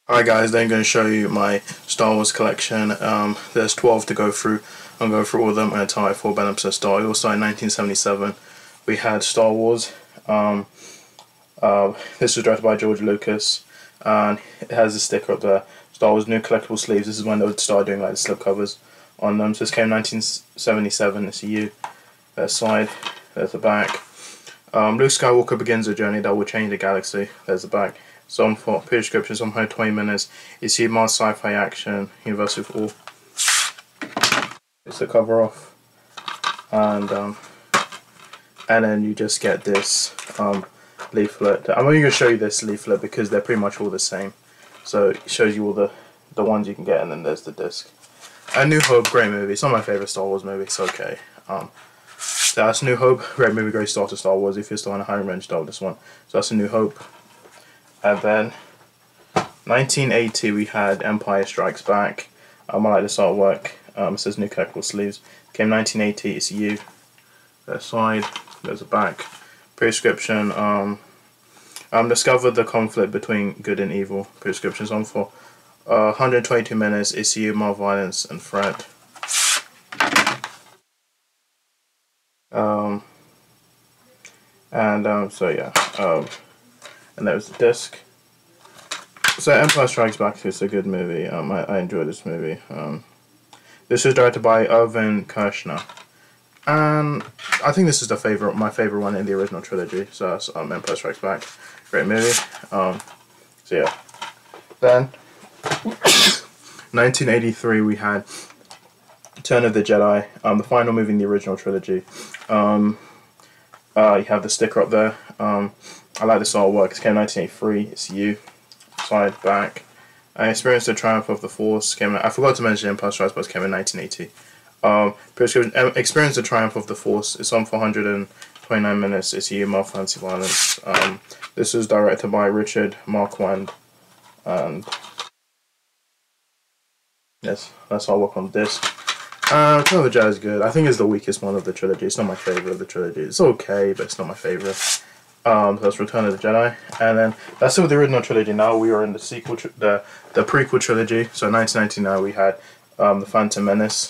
Hi guys, then I'm going to show you my Star Wars collection. There's 12 to go through. I'm going to go through all of them. I'm going to tell you 4 Benham Star. It all started in 1977. We had Star Wars. This was directed by George Lucas, and it has a sticker up there. Star Wars new collectible sleeves. This is when they would start doing like the slipcovers on them. So this came in 1977. It's a U. There's the side. There's the back. Luke Skywalker begins a journey that will change the galaxy. There's the back. Some for prescriptions, some 120 minutes. It's your more sci-fi action, Universal 4. It's the cover off, and then you just get this leaflet. I'm only going to show you this leaflet because they're pretty much all the same. So it shows you all the ones you can get, and then there's the disc. A New Hope, great movie. It's not my favorite Star Wars movie. It's okay. That's New Hope, great movie, great start to Star Wars. If you're still on a high range, start with this one. So that's A New Hope. And then 1980 we had Empire Strikes Back. I like this artwork. It says new collectible sleeves. Came 1980. It's you. There's side. There's a back. Prescription. Discovered the conflict between good and evil. Prescriptions on for 122 minutes. It's you, more violence and threat. So yeah. And there's the disc. So Empire Strikes Back is a good movie. I enjoy this movie. This was directed by Irvin Kershner, and I think this is my favorite one in the original trilogy. So that's Empire Strikes Back, great movie. So yeah. Then 1983 we had Return of the Jedi, the final movie in the original trilogy. You have the sticker up there. I like this artwork. It came in 1983. It's you. Side, back. I experienced the triumph of the Force. I forgot to mention Empire Strikes Back came in 1980. Experienced the triumph of the Force. It's on for 129 minutes. It's you, more fancy violence. This was directed by Richard Marquand. And yes, that's artwork on the disc. Return of the Jedi is good. I think it's the weakest one of the trilogy. It's not my favorite of the trilogy. It's okay, but it's not my favorite. So that's Return of the Jedi, and then that's still the original trilogy. Now we are in the sequel, the prequel trilogy. So 1999 we had the Phantom Menace.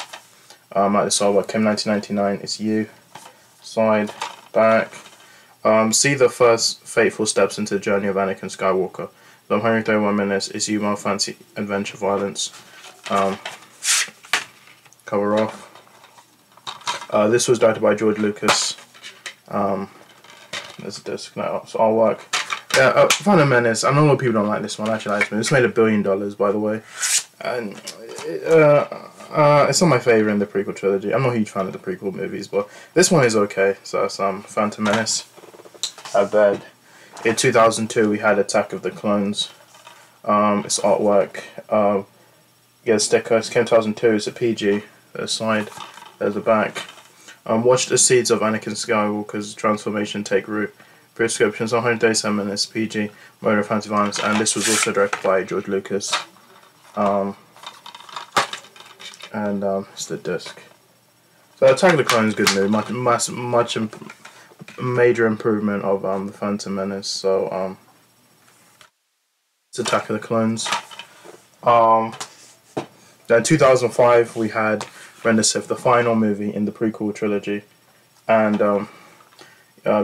Like this artwork came 1999. It's you, side, back. See the first fateful steps into the journey of Anakin Skywalker. So 131 minutes. It's you, more fancy adventure violence. Cover off. This was directed by George Lucas. There's a disc now, so artwork. Yeah, Phantom Menace. I know a lot of people don't like this one. I actually like this one. This made $1 billion, by the way. And it's not my favorite in the prequel trilogy. I'm not a huge fan of the prequel movies, but this one is okay. So that's Phantom Menace. I bet. In 2002 we had Attack of the Clones. It's artwork. Yeah, sticker. It came in 2002. It's a PG. There's a side. There's the back. Watch the seeds of Anakin Skywalker's transformation take root. Prescriptions 137 minutes. PG. Murder, fantasy violence, and this was also directed by George Lucas. It's the disc. So Attack of the Clones is good movie. Major improvement of the Phantom Menace. So it's Attack of the Clones. Then 2005 we had Render Sith, the final movie in the prequel trilogy, and we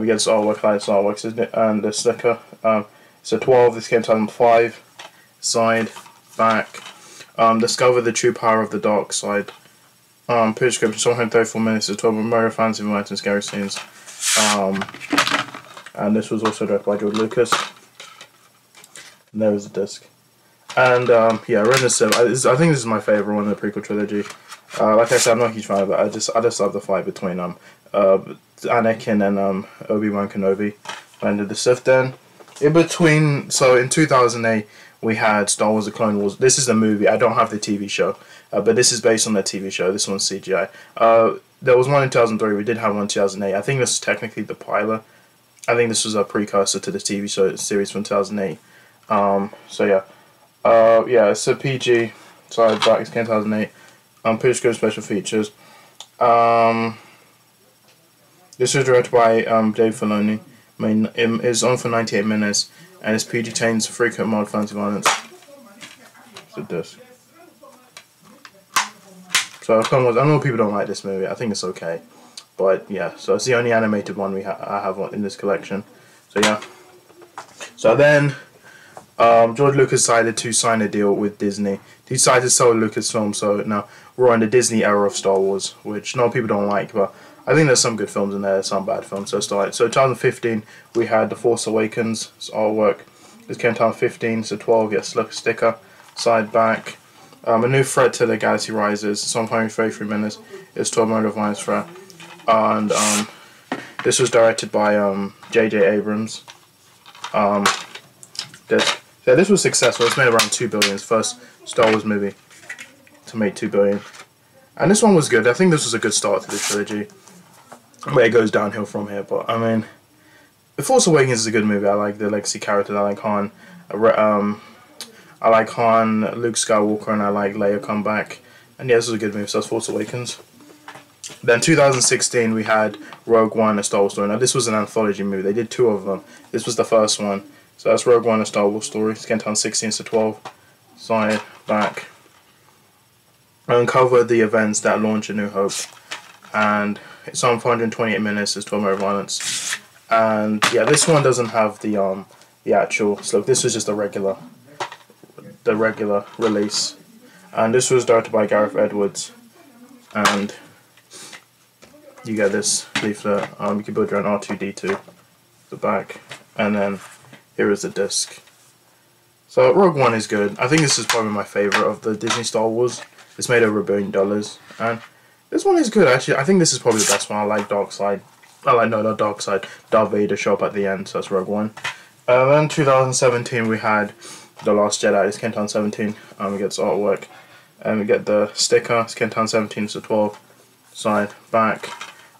get this artwork, like this artwork, and the sticker. So 12. This came in 2005. Side, back. Discover the true power of the dark side. Prescription 134 minutes. It's 12 murder, fantasy, violence, and scary scenes. And this was also directed by George Lucas. And there was the disc. And yeah, Render Sith. I think this is my favorite one in the prequel trilogy. Like I said, I'm not a huge fan of it. I just love the fight between Anakin and Obi-Wan Kenobi. And the Sith. Then in between, so in 2008 we had Star Wars: The Clone Wars. This is the movie. I don't have the TV show, but this is based on the TV show. This one's CGI. There was one in 2003. We did have one in 2008. I think this is technically the pilot. I think this was a precursor to the TV show series from 2008. So yeah. Yeah, it's a PG. Sorry, back. It's 2008. Pretty good special features. This was directed by Dave Filoni. It's on for 98 minutes, and it's PG contains frequent mild fantasy violence. the disc. So I know people don't like this movie. I think it's okay, but yeah. So it's the only animated one I have in this collection. So yeah. So then George Lucas decided to sign a deal with Disney. He decided to sell Lucasfilm. So now we're in the Disney era of Star Wars, which a lot of people don't like, but I think there's some good films in there, some bad films. So 2015 we had The Force Awakens. It's artwork. This came in 2015. So 12. Yes, look, sticker, side back. A New Threat to the Galaxy Rises. It's on 133 minutes. It's 12 Defiance Threat, and this was directed by J.J. Abrams. This was successful. It's made around $2 billion. It's the first Star Wars movie to make $2 billion, and this one was good. I think this was a good start to the trilogy, where it goes downhill from here. But I mean, The Force Awakens is a good movie. I like the legacy characters. I like Han. I like Han, Luke Skywalker, and I like Leia come back. And yeah, this was a good movie, so that's Force Awakens. Then 2016 we had Rogue One, A Star Wars Story. Now this was an anthology movie. They did 2 of them. This was the first one. So that's Rogue One, A Star Wars Story. It's getting down 16 to 12. Side, back. Uncover the events that launch A New Hope. And it's on 428 minutes. It's 12 minute violence. And yeah, this one doesn't have the actual slope. This was just the regular release, and this was directed by Gareth Edwards, and you get this leaflet. You can build your own R2-D2, the back, and then here is the disc. So Rogue One is good. I think this is probably my favorite of the Disney Star Wars. It's made over $1 billion, and this one is good actually. I think this is probably the best one. I like Darkseid. Not Darkseid. Darth Vader show up at the end, so that's Rogue One. Then 2017 we had The Last Jedi. It's Kentown 17. We get this artwork. And we get the sticker. It's Kentown 17 to 12. Side, back.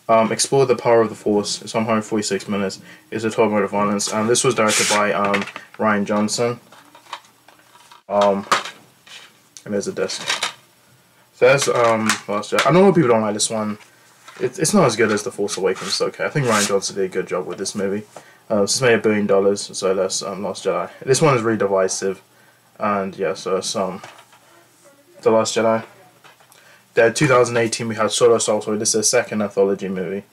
Explore the Power of the Force. It's on 146 minutes. It's a 12 minute violence. And this was directed by Rian Johnson. And there's a disc. So that's Last Jedi. I know a lot of people don't like this one. It's not as good as The Force Awakens. It's okay. I think Rian Johnson did a good job with this movie. This made $1 billion, so that's Last Jedi. This one is really divisive, and yeah, so it's The Last Jedi. Then 2018 we had Solo Star Wars. This is a second anthology movie.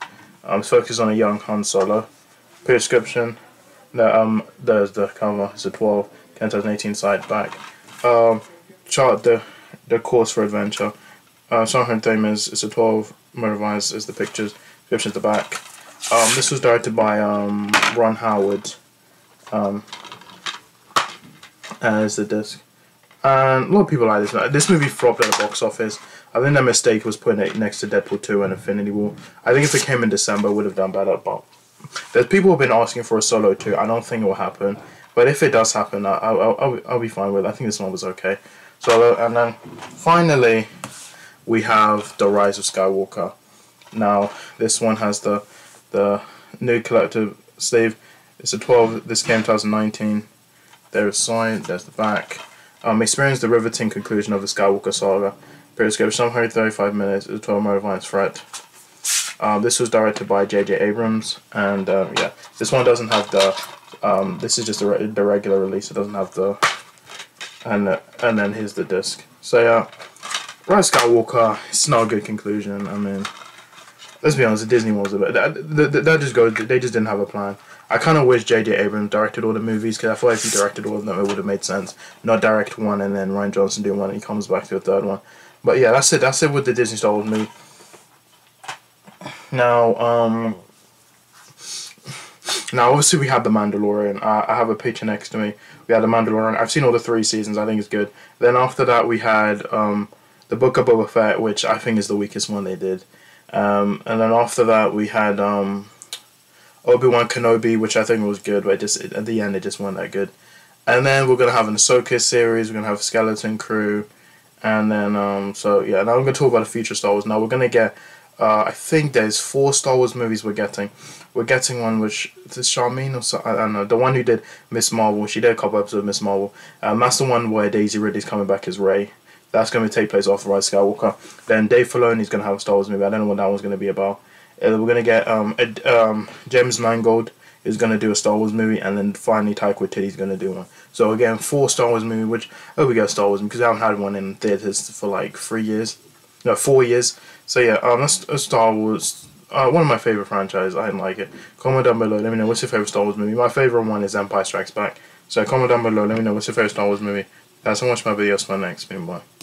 It's focused on a young Han Solo. Prescription. There's the cover. It's a 12. 2018 side back. Chart the course for adventure. 730 minutes. It's a 12. Motorized is the pictures. Description's the back. This was directed by Ron Howard, as the disc, and a lot of people like this. This movie flopped at the box office. I think their mistake was putting it next to Deadpool 2 and Infinity War. I think if it came in December, it would have done better. But there's people who've been asking for a Solo 2. I don't think it will happen, but if it does happen, I'll be fine with it. I think this one was okay. So and then finally we have The Rise of Skywalker. Now this one has the new collective sleeve. It's a 12. This came in 2019. There's side. There's the back. Experience the riveting conclusion of the Skywalker saga. Periscope 135 minutes. It's a 12 minute violence threat. This was directed by J.J. Abrams, and yeah, this one doesn't have the. This is just the regular release. It doesn't have the. And then here's the disc. So yeah, Rise of Skywalker. It's not a good conclusion. I mean, let's be honest, the Disney ones a bit. That just goes. They just didn't have a plan. I kind of wish J.J. Abrams directed all the movies, because I feel like if he directed all of them, it would have made sense. Not direct one and then Rian Johnson do one and he comes back to a third one. But yeah, that's it. That's it with the Disney Star Wars movie. Now, obviously we had The Mandalorian. I have a picture next to me. We had The Mandalorian. I've seen all the 3 seasons. I think it's good. Then after that we had The Book of Boba Fett, which I think is the weakest one they did. And then after that we had Obi-Wan Kenobi, which I think was good, but at the end it just wasn't that good. And then we're going to have an Ahsoka series, we're going to have Skeleton Crew, and then, so yeah, now I'm going to talk about the future Star Wars. Now we're going to get, I think there's 4 Star Wars movies we're getting. We're getting one which, is Charmaine or so, I don't know, the one who did Miss Marvel, she did a couple episodes of Miss Marvel. That's the one where Daisy Ridley's coming back as Rey. That's going to take place after Rise of Skywalker. Then Dave Filoni's going to have a Star Wars movie. I don't know what that one's going to be about. We're going to get James Mangold is going to do a Star Wars movie, and then finally Taika Waititi is going to do one. So again, 4 Star Wars movie, which I hope we get a Star Wars because I haven't had one in theaters for like 3 years, no 4 years. So yeah, that's a Star Wars. One of my favorite franchises. I didn't like it. Comment down below. Let me know what's your favorite Star Wars movie. My favorite one is Empire Strikes Back. So comment down below. Let me know what's your favorite Star Wars movie. Thanks so much for my video. See you next. Bye.